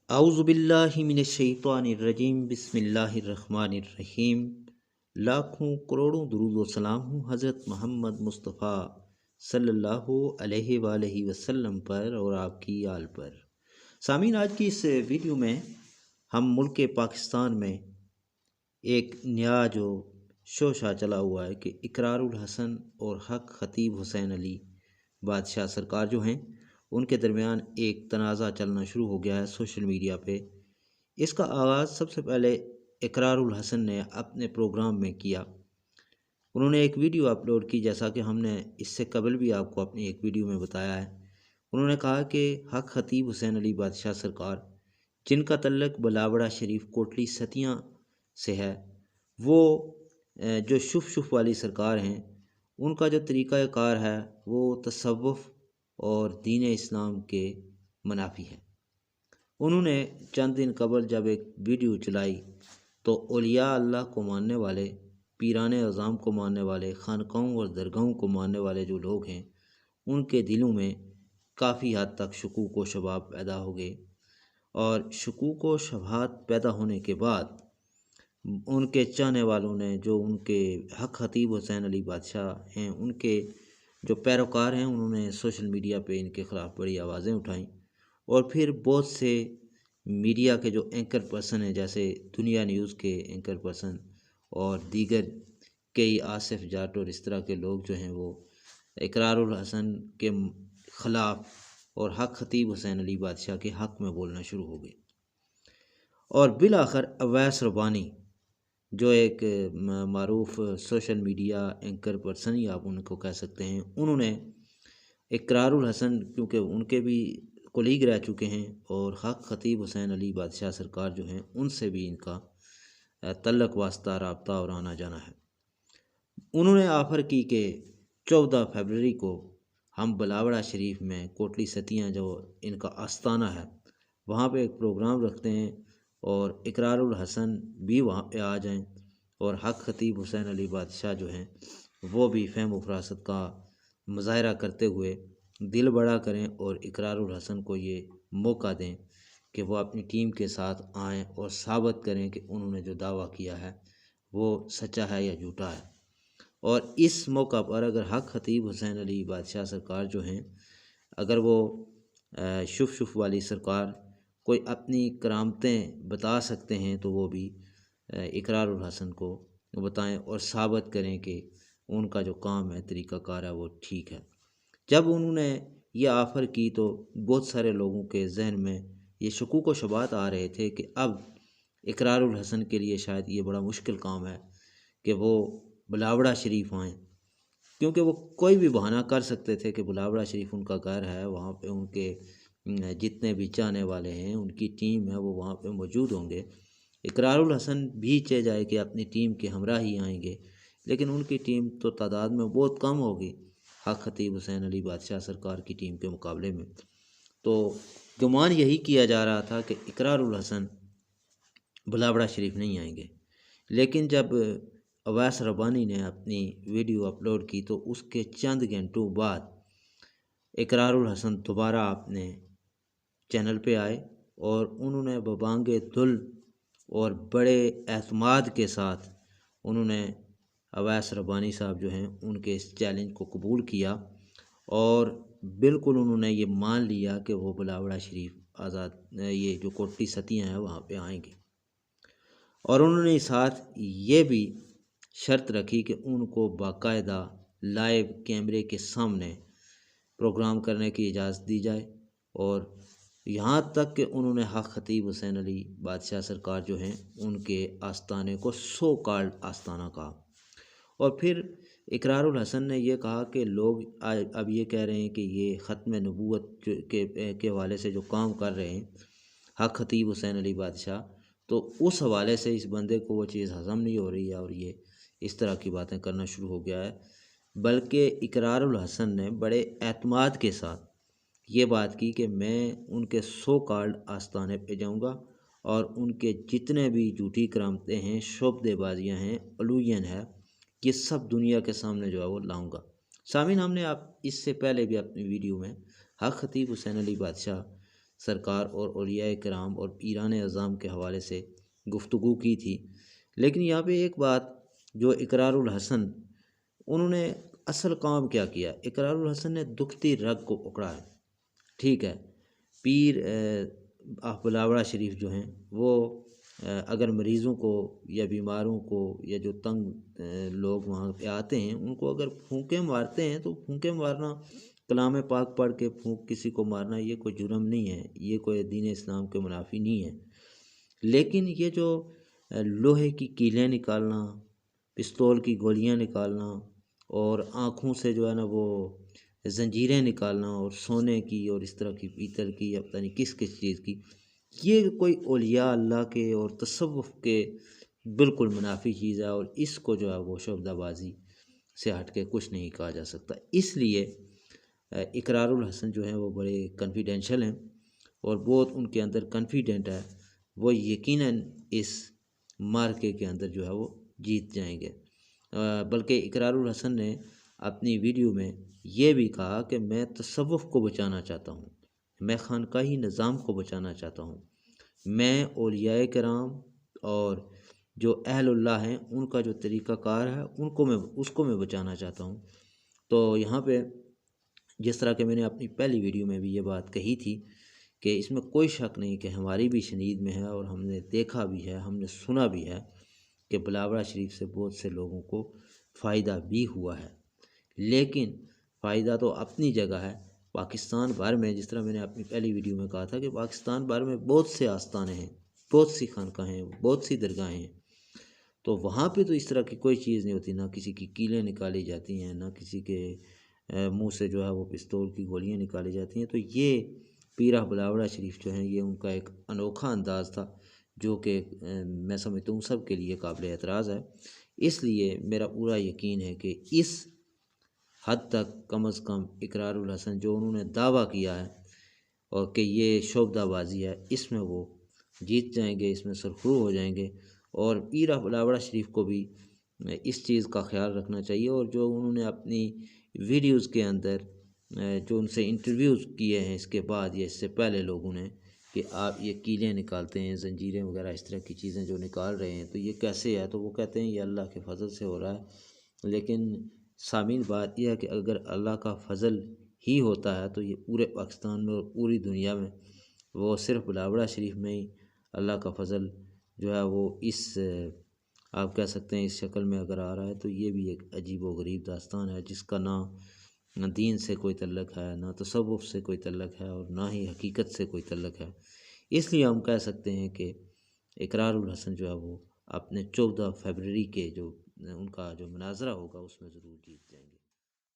اعوذ باللہ من الشیطان الرجیم بسم اللہ الرحمن الرحیم۔ لاکھوں کروڑوں درود و سلام ہوں حضرت محمد مصطفیٰ صلی اللہ علیہ وآلہ وسلم پر اور آپ کی آل پر۔ سامعین، آج کی اس ویڈیو میں ہم ملک پاکستان میں ایک نیا جو شوشہ چلا ہوا ہے کہ اقرار الحسن اور حق خطیب حسین علی بادشاہ سرکار جو ہیں ان کے درمیان ایک تنازع چلنا شروع ہو گیا ہے سوشل میڈیا پہ۔ اس کا آغاز سب سے پہلے اقرار الحسن نے اپنے پروگرام میں کیا۔ انہوں نے ایک ویڈیو اپلوڈ کی، جیسا کہ ہم نے اس سے قبل بھی آپ کو اپنی ایک ویڈیو میں بتایا ہے۔ انہوں نے کہا کہ حق خطیب حسین علی بادشاہ سرکار، جن کا تعلق بلاوڑہ شریف کوٹلی ستیاں سے ہے، وہ جو شف والی سرکار ہیں، ان کا جو طریقہ کار ہے وہ تصوف اور دین اسلام کے منافی ہے۔ انہوں نے چند دن قبل جب ایک ویڈیو چلائی تو اولیاء اللہ کو ماننے والے، پیران اعظام کو ماننے والے، خانقاہوں اور درگاہوں کو ماننے والے جو لوگ ہیں، ان کے دلوں میں کافی حد تک شکوک و شبہات پیدا ہو گئے، اور شکوک و شبہات پیدا ہونے کے بعد ان کے چاہنے والوں نے، جو ان کے حق خطیب حسین علی بادشاہ ہیں، ان کے جو پیروکار ہیں، انہوں نے سوشل میڈیا پہ ان کے خلاف بڑی آوازیں اٹھائیں، اور پھر بہت سے میڈیا کے جو اینکر پرسن ہیں، جیسے دنیا نیوز کے اینکر پرسن اور دیگر کئی آصف جاٹ اور اس طرح کے لوگ جو ہیں، وہ اقرار الحسن کے خلاف اور حق خطیب حسین علی بادشاہ کے حق میں بولنا شروع ہو گئے۔ اور بالآخر اویس ربانی، جو ایک معروف social media anchor person he آپ ان کو کہہ سکتے ہیں، انہوں نے اقرار الحسن، کیونکہ ان کے بھی کولیگ رہ چکے ہیں، اور حق خطیب حسین علی بادشاہ سرکار جو ہیں ان سے بھی ان کا تعلق واسطہ، رابطہ اور آنا جانا ہے۔ انہوں نے آفر کی کہ 14 فروری کو ہم بلاوڑہ شریف میں کوٹلی ستیاں، جو ان کا آستانہ ہے، وہاں پہ ایک پروگرام رکھتے ہیں، اور اقرار الحسن بھی وہاں پہ آ جائیں، اور حق خطیب حسین علی بادشاہ جو ہیں وہ بھی فہم و فراست کا مظاہرہ کرتے ہوئے دل بڑا کریں، اور اقرار الحسن کو یہ موقع دیں کہ وہ اپنی ٹیم کے ساتھ آئیں اور ثابت کریں کہ انہوں نے جو دعویٰ کیا ہے وہ سچا ہے یا جھوٹا ہے۔ اور اس موقع پر اگر حق خطیب حسین علی بادشاہ سرکار جو ہیں، اگر وہ شف والی سرکار کوئی اپنی کرامتیں بتا سکتے ہیں، تو وہ بھی اقرار الحسن کو بتائیں اور ثابت کریں کہ ان کا جو کام ہے، طریقہ کار ہے، وہ ٹھیک ہے۔ جب انہوں نے یہ آفر کی تو بہت سارے لوگوں کے ذہن میں یہ شکوک و شبہات آ رہے تھے کہ اب اقرار الحسن کے لیے شاید یہ بڑا مشکل کام ہے کہ وہ بلاوڑہ شریف آئیں، کیونکہ وہ کوئی بھی بہانہ کر سکتے تھے کہ بلاوڑہ شریف ان کا گھر ہے، وہاں پہ ان کے جتنے بھی چاہنے والے ہیں، ان کی ٹیم ہے، وہ وہاں پہ موجود ہوں گے۔ اقرار الحسن بھی چاہ جائے کہ اپنی ٹیم کے ہمراہ ہی آئیں گے، لیکن ان کی ٹیم تو تعداد میں بہت کم ہوگی حق خطیب حسین علی بادشاہ سرکار کی ٹیم کے مقابلے میں۔ تو گمان یہی کیا جا رہا تھا کہ اقرار الحسن بلاوڑہ شریف نہیں آئیں گے، لیکن جب اویس ربانی نے اپنی ویڈیو اپلوڈ کی تو اس کے چند گھنٹوں بعد اقرار الحسن دوبارہ اپنے چینل پہ آئے، اور انہوں نے ببانگ دل اور بڑے اعتماد کے ساتھ انہوں نے اویس ربانی صاحب جو ہیں ان کے اس چیلنج کو قبول کیا، اور بالکل انہوں نے یہ مان لیا کہ وہ بلاوڑہ شریف یہ جو کوٹلی ستیاں ہیں وہاں پہ آئیں گے، اور انہوں نے ساتھ یہ بھی شرط رکھی کہ ان کو باقاعدہ لائیو کیمرے کے سامنے پروگرام کرنے کی اجازت دی جائے، اور یہاں تک کہ انہوں نے حق خطیب حسین علی بادشاہ سرکار جو ہیں ان کے آستانے کو سو کالڈ آستانہ کہا۔ اور پھر اقرار الحسن نے یہ کہا کہ لوگ اب یہ کہہ رہے ہیں کہ یہ ختم نبوت کے حوالے سے جو کام کر رہے ہیں حق خطیب حسین علی بادشاہ، تو اس حوالے سے اس بندے کو وہ چیز ہضم نہیں ہو رہی ہے، اور یہ اس طرح کی باتیں کرنا شروع ہو گیا ہے۔ بلکہ اقرار الحسن نے بڑے اعتماد کے ساتھ یہ بات کی کہ میں ان کے سو کالڈ آستانے پہ جاؤں گا، اور ان کے جتنے بھی جھوٹی کرامتیں ہیں، شعبدے بازیاں ہیں، علوین ہے، یہ سب دنیا کے سامنے جو ہے وہ لاؤں گا۔ سامعین، ہم نے اس سے پہلے بھی اپنی ویڈیو میں حق خطیب حسین علی بادشاہ سرکار اور اولیاء کرام اور پیران اعظام کے حوالے سے گفتگو کی تھی۔ لیکن یہاں پہ ایک بات، جو اقرار الحسن، انہوں نے اصل کام کیا کیا؟ اقرار الحسن نے دکھتی رگ کو پکڑا ہے، ٹھیک ہے۔ پیر آف بلاوڑہ شریف جو ہیں وہ اگر مریضوں کو یا بیماروں کو یا جو تنگ لوگ وہاں پہ آتے ہیں ان کو اگر پھونکے مارتے ہیں تو پھونکے مارنا، کلام پاک پڑھ کے پھونک کسی کو مارنا، یہ کوئی جرم نہیں ہے، یہ کوئی دین اسلام کے منافی نہیں ہے۔ لیکن یہ جو لوہے کی کیلیں نکالنا، پستول کی گولیاں نکالنا اور آنکھوں سے جو ہے نا وہ زنجیریں نکالنا اور سونے کی اور اس طرح کی پیتل کی یا پتہ نہیں کس کس چیز کی، یہ کوئی اولیاء اللہ کے اور تصوف کے بالکل منافی چیز ہے، اور اس کو جو ہے وہ شعبدہ بازی سے ہٹ کے کچھ نہیں کہا جا سکتا۔ اس لیے اقرار الحسن جو ہیں وہ بڑے کنفیڈینشیل ہیں اور بہت ان کے اندر کنفیڈنٹ ہے، وہ یقیناً اس مارکے کے اندر جو ہے وہ جیت جائیں گے۔ بلکہ اقرار الحسن نے اپنی ویڈیو میں یہ بھی کہا کہ میں تصوف کو بچانا چاہتا ہوں، میں خانقاہی نظام کو بچانا چاہتا ہوں، میں اولیاء کرام اور جو اہل اللہ ہیں ان کا جو طریقہ کار ہے اس کو میں بچانا چاہتا ہوں۔ تو یہاں پہ جس طرح کہ میں نے اپنی پہلی ویڈیو میں بھی یہ بات کہی تھی کہ اس میں کوئی شک نہیں کہ ہماری بھی شنید میں ہے اور ہم نے دیکھا بھی ہے، ہم نے سنا بھی ہے کہ بلاوڑہ شریف سے بہت سے لوگوں کو فائدہ بھی ہوا ہے۔ لیکن فائدہ تو اپنی جگہ ہے، پاکستان بھر میں، جس طرح میں نے اپنی پہلی ویڈیو میں کہا تھا کہ پاکستان بھر میں بہت سے آستانے ہیں، بہت سی خانقاہیں ہیں، بہت سی درگاہیں ہیں، تو وہاں پہ تو اس طرح کی کوئی چیز نہیں ہوتی، نہ کسی کی کیلیں نکالی جاتی ہیں، نہ کسی کے منہ سے جو ہے وہ پستول کی گولیاں نکالی جاتی ہیں۔ تو یہ پیرہ بلاوڑہ شریف جو ہیں یہ ان کا ایک انوکھا انداز تھا جو کہ میں سمجھتا ہوں سب کے لیے قابل اعتراض ہے۔ اس لیے میرا پورا یقین ہے کہ اس حد تک کم از کم اقرار الحسن جو انہوں نے دعویٰ کیا ہے اور کہ یہ شعبدہ بازی ہے، اس میں وہ جیت جائیں گے، اس میں سرخرو ہو جائیں گے۔ اور پیرہ بلاوڑہ شریف کو بھی اس چیز کا خیال رکھنا چاہیے، اور جو انہوں نے اپنی ویڈیوز کے اندر جو ان سے انٹرویوز کیے ہیں اس کے بعد یا اس سے پہلے لوگوں نے کہ آپ یہ کیلیں نکالتے ہیں، زنجیریں وغیرہ اس طرح کی چیزیں جو نکال رہے ہیں تو یہ کیسے ہے، تو وہ کہتے ہیں یہ اللہ کے فضل سے ہو رہا ہے۔ لیکن سامعین بات یہ ہے کہ اگر اللہ کا فضل ہی ہوتا ہے تو یہ پورے پاکستان میں اور پوری دنیا میں، وہ صرف بلاوڑہ شریف میں ہی اللہ کا فضل جو ہے وہ اس آپ کہہ سکتے ہیں اس شکل میں اگر آ رہا ہے، تو یہ بھی ایک عجیب و غریب داستان ہے جس کا نہ دین سے کوئی تعلق ہے، نہ تصوف سے کوئی تعلق ہے، اور نہ ہی حقیقت سے کوئی تعلق ہے۔ اس لیے ہم کہہ سکتے ہیں کہ اقرار الحسن جو ہے وہ اپنے 14 فروری کے جو ان کا جو مناظرہ ہوگا اس میں ضرور جیت جائیں گے۔